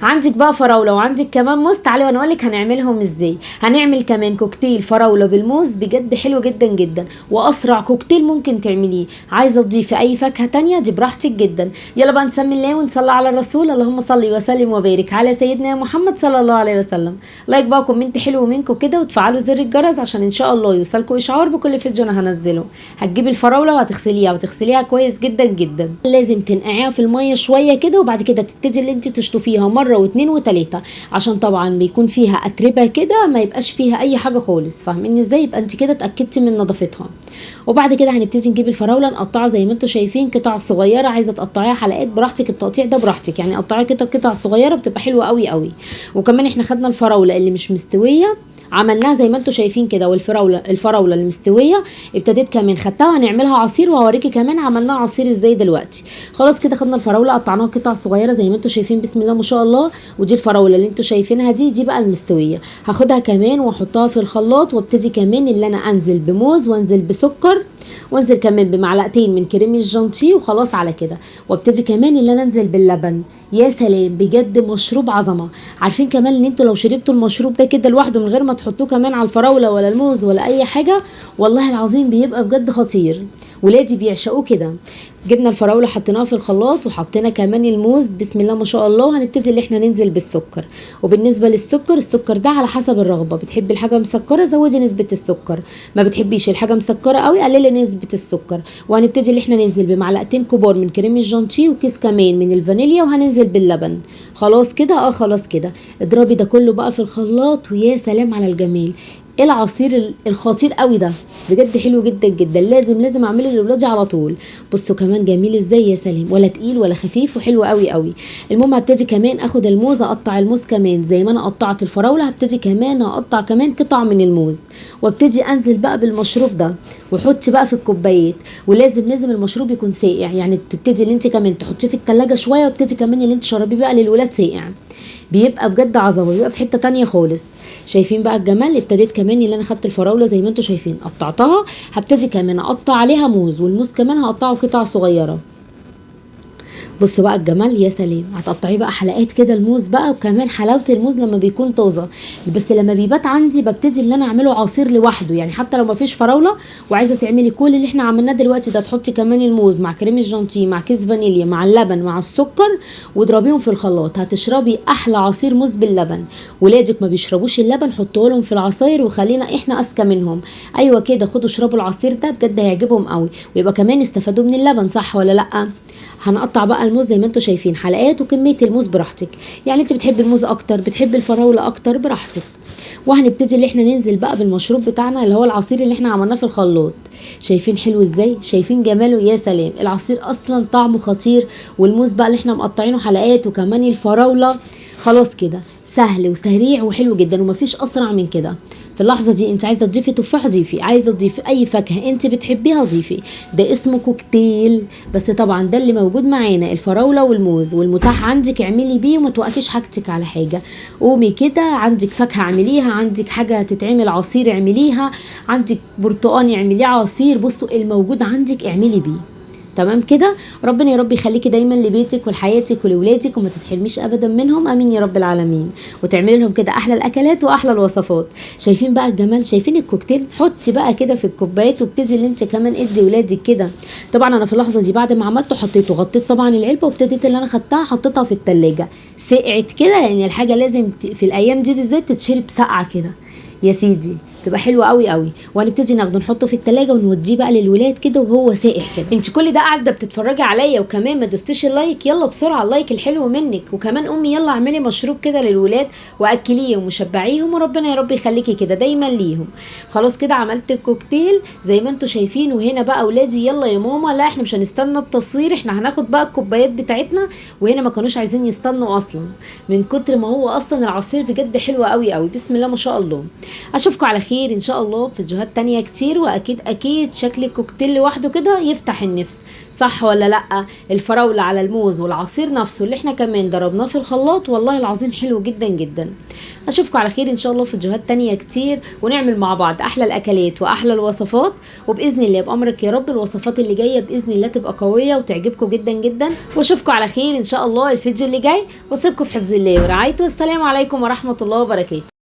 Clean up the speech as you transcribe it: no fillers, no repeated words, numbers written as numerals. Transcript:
عندك بقى فراوله وعندك كمان موز، تعالي وانا اقول لك هنعملهم ازاي. هنعمل كمان كوكتيل فراوله بالموز بجد حلو جدا جدا، واسرع كوكتيل ممكن تعمليه. عايزه تضيفي اي فاكهه تانية دي براحتك جدا. يلا بقى نسمي الله ونصلي على الرسول. اللهم صل وسلم وبارك على سيدنا محمد صلى الله عليه وسلم. لايك بقى كومنت حلو منكم كده، وتفعلوا زر الجرس عشان ان شاء الله يوصلكم اشعار بكل فيديو انا هنزله. هتجيبي الفراوله وهتغسليها كويس جدا جدا. لازم تنقعيها في الميه شويه كده، وبعد كده تبتدي اللي انت تشطفيها مره واثنين وثلاثه، عشان طبعا بيكون فيها اتربه كده ما يبقاش فيها اي حاجه خالص. فاهميني ازاي؟ يبقى انت كده اتاكدتي من نظافتها. وبعد كده هنبتدي نجيب الفراوله نقطعها زي ما انتم شايفين قطع صغيره. عايزه تقطعيها حلقات براحتك، التقطيع ده براحتك، يعني قطعيها كده قطع صغيره بتبقى حلوه قوي قوي. وكمان احنا خدنا الفراوله اللي مش مستويه عملناها زي ما انتم شايفين كده، والفراوله المستويه ابتديت كمان خدتها وهنعملها عصير، وهوريكي كمان عملناها عصير ازاي دلوقتي. خلاص كده خدنا الفراوله قطعناها قطع صغيره زي ما انتم شايفين، بسم الله ما شاء الله. ودي الفراوله اللي انتم شايفينها دي بقى المستويه. هاخدها كمان واحطها في الخلاط، وابتدي كمان اللي انا انزل بموز وانزل بسكر وانزل كمان بمعلقتين من كريم الجانتيه، وخلاص على كده. وابتدي كمان اللي انا انزل باللبن. يا سلام بجد مشروب عظمه. عارفين كمان ان انتوا لو شربتوا المشروب ده كده لوحده من غير ما تحطوه كمان على الفراوله ولا الموز ولا اي حاجه، والله العظيم بيبقى بجد خطير. ولادي بيعشقوه كده. جبنا الفراوله حطيناها في الخلاط، وحطينا كمان الموز بسم الله ما شاء الله. هنبتدي اللي احنا ننزل بالسكر. وبالنسبه للسكر، السكر ده على حسب الرغبه. بتحبي الحاجه مسكره زودي نسبه السكر، ما بتحبيش الحاجه مسكره قوي قللي نسبه السكر. وهنبتدي اللي احنا ننزل بمعلقتين كبار من كريم الجانتيه وكيس كمان من الفانيليا، وهننزل باللبن. خلاص كده خلاص كده. اضربي ده كله بقى في الخلاط، ويا سلام على الجمال. ايه العصير الخطير قوي ده بجد حلو جدا جدا. لازم اعمله لاولادي على طول. بصوا كمان جميل ازاي، يا سلام، ولا تقيل ولا خفيف وحلو قوي قوي. المهم هبتدي كمان اخد الموز، اقطع الموز كمان زي ما انا قطعت الفراوله. هبتدي كمان اقطع كمان قطع من الموز، وابتدي انزل بقى بالمشروب ده، وحطي بقى في الكوبايات. ولازم المشروب يكون ساقع، يعني تبتدي اللي انت كمان تحطيه في التلاجة شويه، وابتدي كمان اللي انت تشربيه بقى للولاد ساقع. بيبقى بجد عظمه، بيبقى في حته تانية خالص. شايفين بقى الجمال. ابتديت كمان اللي انا خدت الفراوله زي ما انتم شايفين قطعتها، هبتدي كمان اقطع عليها موز، والموز كمان هقطعه قطع صغيره. بص بقى الجمال، يا سلام. هتقطعيه بقى حلقات كده الموز بقى. وكمان حلاوه الموز لما بيكون طازه، بس لما بيبات عندي ببتدي اللي انا اعمله عصير لوحده. يعني حتى لو ما فيش فراوله وعايزه تعملي كل اللي احنا عملناه دلوقتي ده، تحطي كمان الموز مع كريم الجانتيه مع كيس فانيليا مع اللبن مع السكر، واضربيهم في الخلاط. هتشربي احلى عصير موز باللبن. ولادك ما بيشربوش اللبن، حطوا لهم في العصاير وخلينا احنا اذكى منهم. ايوه كده، خدوا اشربوا العصير ده بجد هيعجبهم قوي، ويبقى كمان استفادوا من اللبن، صح ولا لا؟ هنقطع بقى الموز زي ما انتم شايفين حلقات، وكميه الموز براحتك. يعني انت بتحبي الموز اكتر، بتحبي الفراوله اكتر، براحتك. وهنبتدي اللي احنا ننزل بقى بالمشروب بتاعنا اللي هو العصير اللي احنا عملناه في الخلاط. شايفين حلو ازاي؟ شايفين جماله؟ يا سلام. العصير اصلا طعمه خطير، والموز بقى اللي احنا مقطعينه حلقات، وكمان الفراوله. خلاص كده سهل وسريع وحلو جدا، ومفيش اسرع من كده. في اللحظه دي انت عايزه تضيفي تفاح ضيفي، عايزه تضيفي اي فاكهه انت بتحبيها ضيفي. ده اسمه كوكتيل. بس طبعا ده اللي موجود معانا الفراوله والموز، والمتاح عندك اعملي بيه، وما توقفيش حاجتك على حاجه. قومي كده، عندك فاكهه اعمليها، عندك حاجه تتعمل عصير اعمليها، عندك برتقان اعمليه عصير. بصوا الموجود عندك اعملي بيه. تمام كده. ربنا يا رب يخليكي دايما لبيتك ولحياتك ولولادك، وما تتحرميش ابدا منهم، امين يا رب العالمين. وتعملي لهم كده احلى الاكلات واحلى الوصفات. شايفين بقى الجمال؟ شايفين الكوكتيل؟ حطي بقى كده في الكوبايات، وابتدي اللي انت كمان ادي ولادك كده. طبعا انا في اللحظه دي بعد ما عملته حطيته، غطيت طبعا العلبه، وابتديت اللي انا خدتها حطيتها في التلاجة سقعت كده، لان الحاجه لازم في الايام دي بالذات تتشرب ساقعه كده يا سيدي، تبقى حلوه قوي قوي. وهنبتدي ناخده نحطه في التلاجة ونوديه بقى للولاد كده وهو ساقع كده. انت كل ده قاعده بتتفرجي عليا وكمان ما دوستيش اللايك؟ يلا بسرعه اللايك الحلو منك. وكمان امي يلا اعملي مشروب كده للولاد واكليهم وشبعيهم، وربنا يا رب يخليكي كده دايما ليهم. خلاص كده عملت الكوكتيل زي ما انتم شايفين. وهنا بقى اولادي يلا يا ماما، لا احنا مش هنستنى التصوير، احنا هناخد بقى الكوبايات بتاعتنا. وهنا ما كانوش عايزين يستنوا اصلا من كتر ما هو اصلا العصير بجد حلو قوي قوي. بسم الله ما شاء الله. اشوفكم على خير. خير ان شاء الله في فيديوهات تانية كتير، واكيد اكيد شكل الكوكتيل لوحده كده يفتح النفس، صح ولا لا؟ الفراولة على الموز والعصير نفسه اللي احنا كمان ضربناه في الخلاط والله العظيم حلو جدا جدا. اشوفكم على خير ان شاء الله في فيديوهات تانية كتير، ونعمل مع بعض احلى الاكلات واحلى الوصفات، وباذن الله بامرك يا رب الوصفات اللي جايه باذن الله تبقى قويه وتعجبكم جدا جدا. واشوفكم على خير ان شاء الله الفيديو اللي جاي، واسيبكم في حفظ الله ورعايته، والسلام عليكم ورحمه الله وبركاته.